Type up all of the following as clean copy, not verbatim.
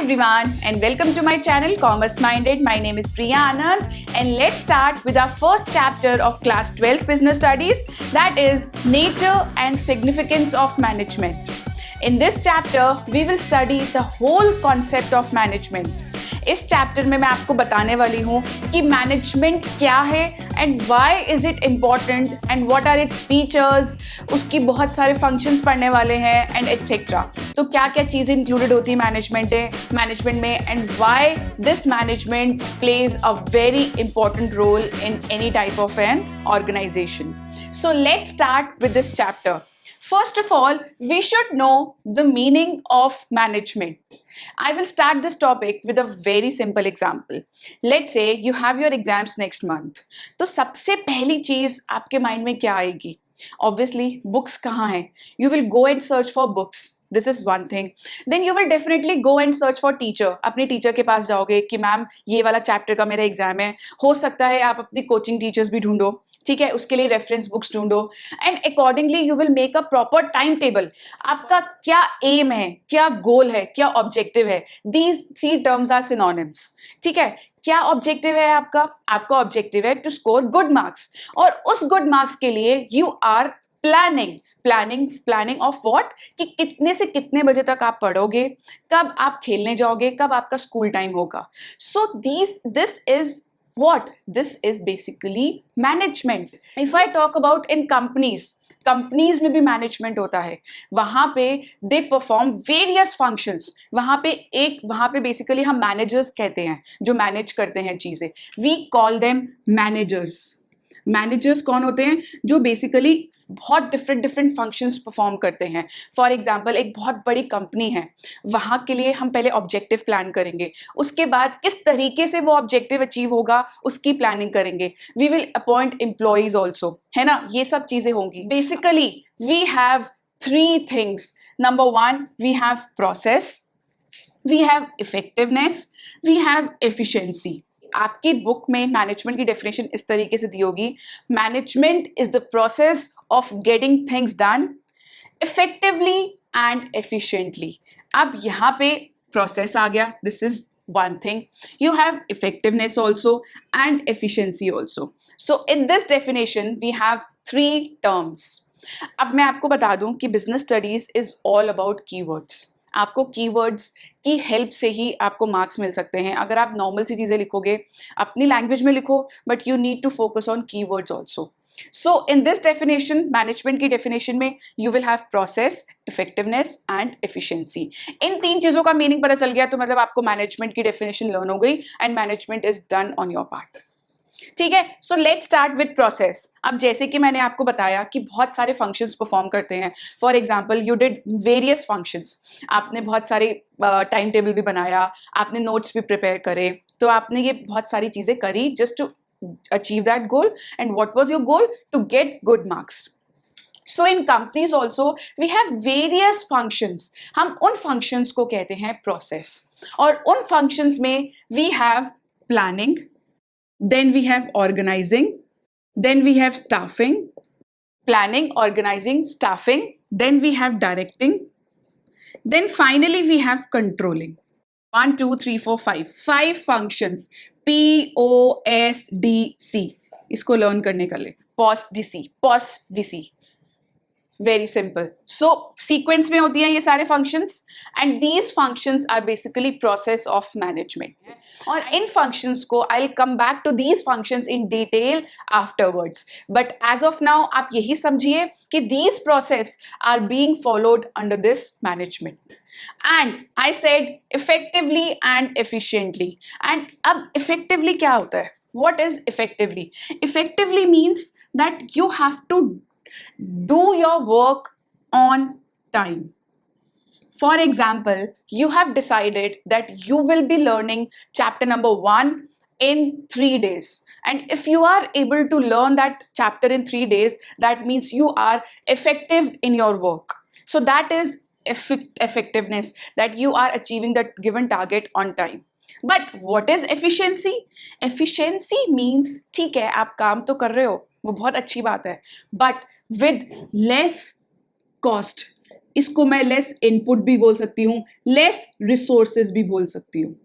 everyone and welcome to my channel Commerce Minded. My name is Priya Anand and let's start with our first chapter of class 12 business studies, that is nature and significance of management. In this chapter we will study the whole concept of management. इस chapter में मैं आपको बताने वाली हूँ कि management क्या है and why is it important and what are its features, उसकी बहुत सारे फंक्शंस पढ़ने वाले हैं एंड एटसेट्रा. तो क्या क्या चीज़ें इंक्लूडेड होती है मैनेजमेंट में and why this management plays a very important role in any type of an organization. So let's start with this chapter. First of all, we should know the meaning of management. I will start this topic with a very simple example. Let's say you have your exams next month. तो सबसे पहली चीज़ आपके mind में क्या आएगी? Obviously, books कहाँ हैं? You will go and search for books. This is one thing. Then you will definitely go and search for teacher. अपने टीचर के पास जाओगे कि मैम ये वाला चैप्टर का मेरा एग्जाम है. हो सकता है आप अपनी कोचिंग टीचर्स भी ढूंढो, ठीक है, उसके लिए रेफरेंस बुक्स ढूंढो and accordingly you will make a proper time table. आपका क्या एम है, क्या गोल है, क्या ऑब्जेक्टिव है. These three terms are synonyms. ठीक है, क्या ऑब्जेक्टिव है आपका ऑब्जेक्टिव है टू स्कोर गुड मार्क्स, और उस गुड मार्क्स के लिए you are planning of what, कि कितने से कितने बजे तक आप पढ़ोगे, कब आप खेलने जाओगे, कब आपका स्कूल टाइम होगा. So this is what? This is basically management. If I talk about in companies में भी मैनेजमेंट होता है. वहां पे दे परफॉर्म वेरियस फंक्शंस. वहां पे बेसिकली हम मैनेजर्स कहते हैं जो मैनेज करते हैं चीजें. We call them managers. Managers कौन होते हैं? जो बेसिकली बहुत डिफरेंट फंक्शंस परफॉर्म करते हैं. फॉर एग्जांपल एक बहुत बड़ी कंपनी है, वहाँ के लिए हम पहले ऑब्जेक्टिव प्लान करेंगे, उसके बाद किस तरीके से वो ऑब्जेक्टिव अचीव होगा उसकी प्लानिंग करेंगे. We will appoint employees also, है ना, ये सब चीज़ें होंगी. Basically we have three things. Number one, we have process, we have effectiveness, we have efficiency. आपकी बुक में मैनेजमेंट की डेफिनेशन इस तरीके से दी होगी. Management is the process of getting things done effectively and efficiently. अब यहाँ पे प्रोसेस आ गया, this is one thing. You have effectiveness also and efficiency also. So in this definition we have three terms. अब मैं आपको बता दूं कि business studies is all about keywords. आपको कीवर्ड्स की हेल्प से ही आपको मार्क्स मिल सकते हैं. अगर आप नॉर्मल सी चीज़ें लिखोगे, अपनी लैंग्वेज में लिखो, but you need to focus on keywords also. So in this definition, management की डेफिनेशन में you will have process, effectiveness and efficiency. इन तीन चीज़ों का मीनिंग पता चल गया तो मतलब आपको मैनेजमेंट की डेफिनेशन लर्न हो गई and management is done on your part. ठीक है, सो लेट्स स्टार्ट विद प्रोसेस. अब जैसे कि मैंने आपको बताया कि बहुत सारे फंक्शंस परफॉर्म करते हैं. For example you did various functions. आपने बहुत सारे टाइम टेबल भी बनाया, आपने नोट्स भी प्रिपेयर करे, तो आपने ये बहुत सारी चीज़ें करी just to achieve that goal. And what was your goal? To get good marks. So in companies also we have various functions. हम उन functions को कहते हैं process. और उन functions में we have planning, then we have organizing, then we have staffing. Planning, organizing, staffing, then we have directing, then finally we have controlling. 1 2 3 4 5 functions. POSDC. इसको learn करने के लिए POSDC. Very simple. So sequence में होती हैं ये सारे functions and these functions are basically process of management. और इन फंक्शंस को I will come back to these functions in detail afterwards, but as of now आप यही समझिए कि these process are being followed under this management. And I said effectively and efficiently. And अब effectively क्या होता है? What is effectively? Effectively means that you have to do your work on time. For example, you have decided that you will be learning chapter number 1 in 3 days. And if you are able to learn that chapter in 3 days, that means you are effective in your work. So that is effectiveness, that you are achieving that given target on time. But what is efficiency? Efficiency means ठीक है, आप काम तो कर रहे हो, वो बहुत अच्छी बात है, but with less cost. इसको मैं लेस इनपुट भी बोल सकती हूँ, लेस रिसोर्सेज भी बोल सकती हूँ।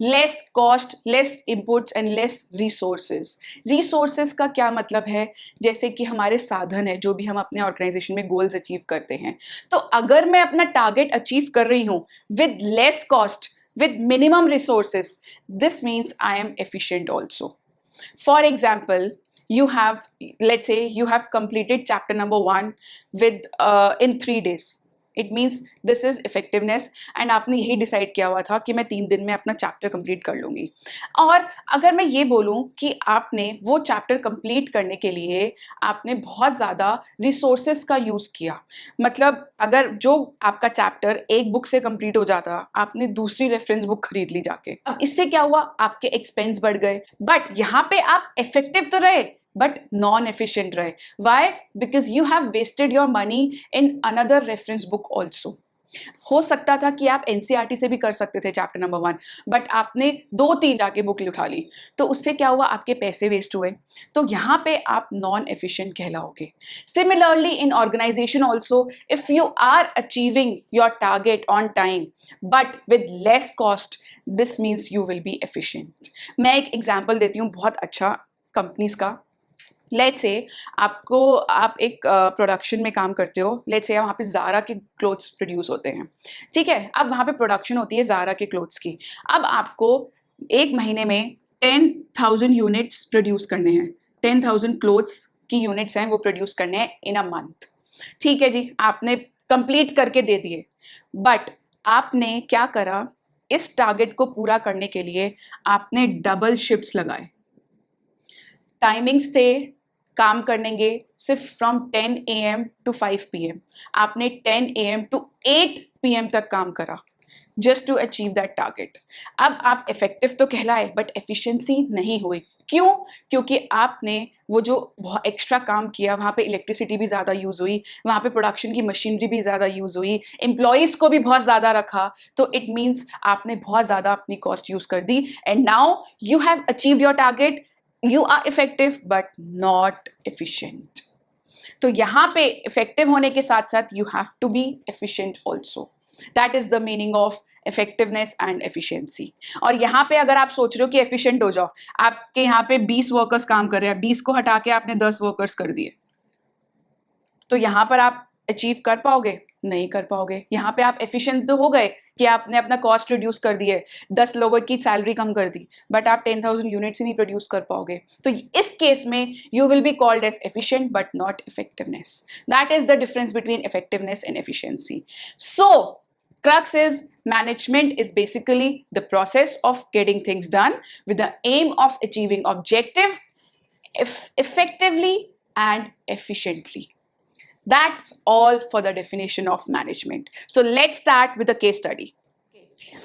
Less cost, less inputs and less resources. Resources का क्या मतलब है? जैसे कि हमारे साधन है, जो भी हम अपने ऑर्गेनाइजेशन में गोल्स अचीव करते हैं। तो अगर मैं अपना टारगेट अचीव कर रही हूँ with less cost, with minimum resources, this means I am efficient also. For example, you have, let's say you have completed chapter number 1 with in 3 days. It means this is effectiveness, and आपने यही decide किया हुआ था कि मैं 3 दिन में अपना चैप्टर कंप्लीट कर लूंगी। और अगर मैं ये बोलूं कि आपने वो चैप्टर कंप्लीट करने के लिए आपने बहुत ज़्यादा रिसोर्सेस का यूज़ किया, मतलब अगर जो आपका चैप्टर एक बुक से कंप्लीट हो जाता, आपने दूसरी रेफरेंस बुक खरीद ली जाके। अब इससे क्या हुआ? आपके एक्सपेंस बढ़ गए, बट यहाँ पे आप इफेक्टिव तो रहे but non-efficient रहे। Why? Because you have wasted your money in another reference book also. हो सकता था कि आप एनसीईआरटी से भी कर सकते थे चैप्टर नंबर 1, बट आपने 2-3 जाके बुक उठा ली, तो उससे क्या हुआ? आपके पैसे वेस्ट हुए। तो यहाँ पे आप नॉन एफिशिएंट कहलाओगे। Similarly in organization also, if you are achieving your target on time but with less cost, this means you will be efficient. मैं एक एग्जाम्पल देती हूँ बहुत अच्छा कंपनीज का। लेट्स से आप एक प्रोडक्शन में काम करते हो, लेट्स से वहाँ पे ज़ारा के क्लोथ्स प्रोड्यूस होते हैं, ठीक है। अब वहाँ पे प्रोडक्शन होती है ज़ारा के क्लोथ्स की। अब आपको एक महीने में 10,000 यूनिट्स प्रोड्यूस करने हैं, 10,000 क्लोथ्स की यूनिट्स हैं वो प्रोड्यूस करने हैं इन अ मंथ, ठीक है जी। आपने कंप्लीट करके दे दिए, बट आपने क्या करा? इस टारगेट को पूरा करने के लिए आपने डबल शिफ्ट्स लगाए। टाइमिंग्स थे काम करेंगे सिर्फ फ्रॉम 10 AM to 5 PM, आपने 10 AM to 8 PM तक काम करा just to achieve that target. अब आप इफेक्टिव तो कहलाए बट एफिशिएंसी नहीं हुई। क्यों? क्योंकि आपने वो जो बहुत एक्स्ट्रा काम किया, वहाँ पे इलेक्ट्रिसिटी भी ज़्यादा यूज़ हुई, वहाँ पे प्रोडक्शन की मशीनरी भी ज़्यादा यूज़ हुई, एम्प्लॉयज़ को भी बहुत ज़्यादा रखा, तो इट मीन्स आपने बहुत ज़्यादा अपनी कॉस्ट यूज़ कर दी, and now you have achieved your target, you are effective but not efficient. तो यहाँ पे इफेक्टिव होने के साथ साथ you have to be efficient also. That is the meaning of effectiveness and efficiency. और यहाँ पे अगर आप सोच रहे हो कि एफिशिएंट हो जाओ, आपके यहाँ पे 20 वर्कर्स काम कर रहे हैं, 20 को हटा के आपने 10 वर्कर्स कर दिए, तो यहाँ पर आप अचीव कर पाओगे? नहीं कर पाओगे। यहाँ पे आप एफिशिएंट तो हो गए कि आपने अपना कॉस्ट रिड्यूस कर दिए, 10 लोगों की सैलरी कम कर दी, बट आप 10,000 यूनिट्स ही नहीं प्रोड्यूस कर पाओगे। तो इस केस में you will be called as efficient but not effectiveness. That is the difference between effectiveness and efficiency. So crux is management is basically the process of getting things done with the aim of achieving objective effectively and efficiently. That's all for the definition of management. So let's start with a case study.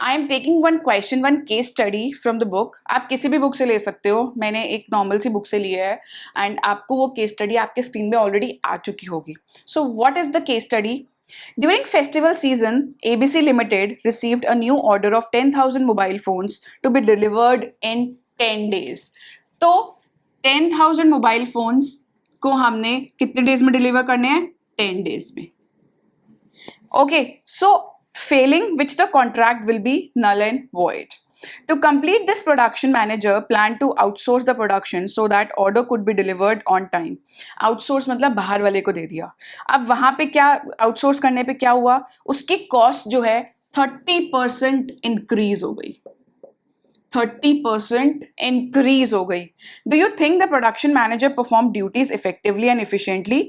I am taking one question, one case study from the book. आप किसी भी book से ले सकते हो, मैंने एक normal सी book से लिया है, एंड आपको वो केस स्टडी आपके स्क्रीन पे ऑलरेडी आ चुकी होगी। So what is the case study? During festival season, ABC Limited received a new order of 10,000 mobile phones to be delivered in 10 days. तो 10,000 मोबाइल फोन्स को हमने कितने डेज में डिलीवर करने हैं? 10 डेज में। Okay, so failing which the contract will be null and void. To complete this, production manager planned to outsource the production so that order could be delivered on time. Outsource मतलब बाहर वाले को दे दिया। अब वहाँ पे क्या outsource करने पे क्या हुआ? उसकी cost जो है 30% increase हो गई। 30% increase हो गई। Do you think the production manager performed duties effectively and efficiently?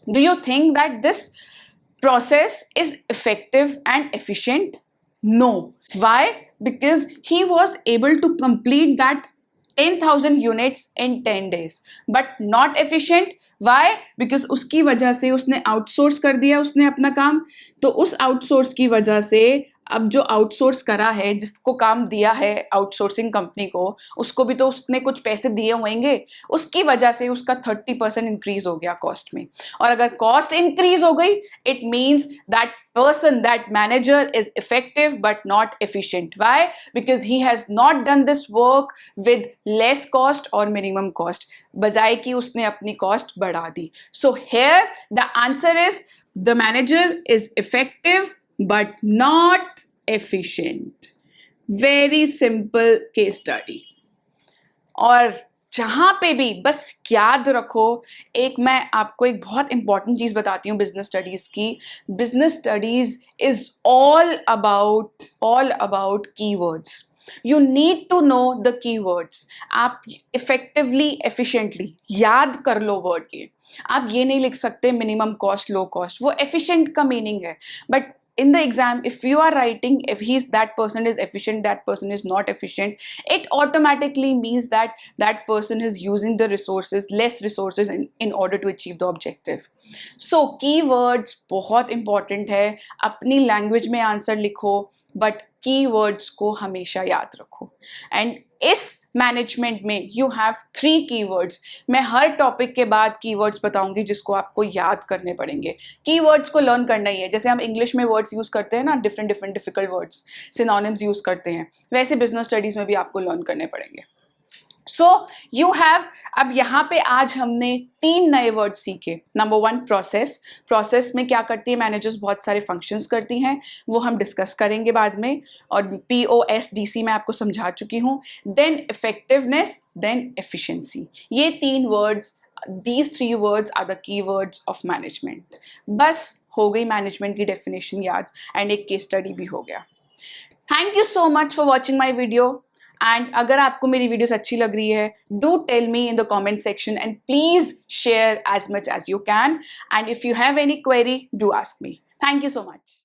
Do you think that this process is effective and efficient? No. Why? Because he was able to complete that 10,000 units in 10 days, but not efficient. Why? Because उसकी वजह से उसने outsource कर दिया उसने अपना काम, तो उस outsource की वजह से अब जो आउटसोर्स करा है, जिसको काम दिया है आउटसोर्सिंग कंपनी को, उसको भी तो उसने कुछ पैसे दिए होंगे, उसकी वजह से उसका 30% इंक्रीज हो गया कॉस्ट में। और अगर कॉस्ट इंक्रीज हो गई, it means that person, that manager is effective but not efficient. Why? Because he has not done this work with less cost or minimum cost, बजाय कि उसने अपनी cost बढ़ा दी। So here the answer is the manager is effective but not efficient. Very simple case study. और जहाँ पे भी बस याद रखो, एक मैं आपको एक बहुत इंपॉर्टेंट चीज़ बताती हूँ बिजनेस स्टडीज़ की. Business studies is all about keywords. You need to know the keywords. आप इफेक्टिवली एफिशिएंटली याद कर लो वर्ड ये. आप ये नहीं लिख सकते मिनिमम कॉस्ट लो कॉस्ट, वो एफिशिएंट का मीनिंग है. But in the exam, if you are writing if that person is efficient, that person is not efficient, it automatically means that that person is using the resources, less resources in order to achieve the objective. So keywords बहुत important है. अपनी language में answer लिखो, but keywords को हमेशा याद रखो. And इस मैनेजमेंट में यू हैव 3 कीवर्ड्स. मैं हर टॉपिक के बाद कीवर्ड्स बताऊंगी जिसको आपको याद करने पड़ेंगे. कीवर्ड्स को लर्न करना ही है. जैसे हम इंग्लिश में वर्ड्स यूज करते हैं ना, different difficult words, synonyms use करते हैं, वैसे बिजनेस स्टडीज में भी आपको लर्न करने पड़ेंगे. सो यू हैव, अब यहाँ पे आज हमने 3 नए वर्ड सीखे. Number 1 process. प्रोसेस में क्या करती है मैनेजर्स, बहुत सारे फंक्शंस करती हैं, वो हम डिस्कस करेंगे बाद में. और POSDC मैं आपको समझा चुकी हूँ. Then effectiveness, then efficiency. ये 3 words, these 3 words are the keywords of management. बस हो गई मैनेजमेंट की डेफिनेशन याद, एंड एक केस स्टडी भी हो गया. Thank you so much for watching my video. And अगर आपको मेरी वीडियोस अच्छी लग रही है, do tell me in the comment section and please share as much as you can. And if you have any query, do ask me. Thank you so much.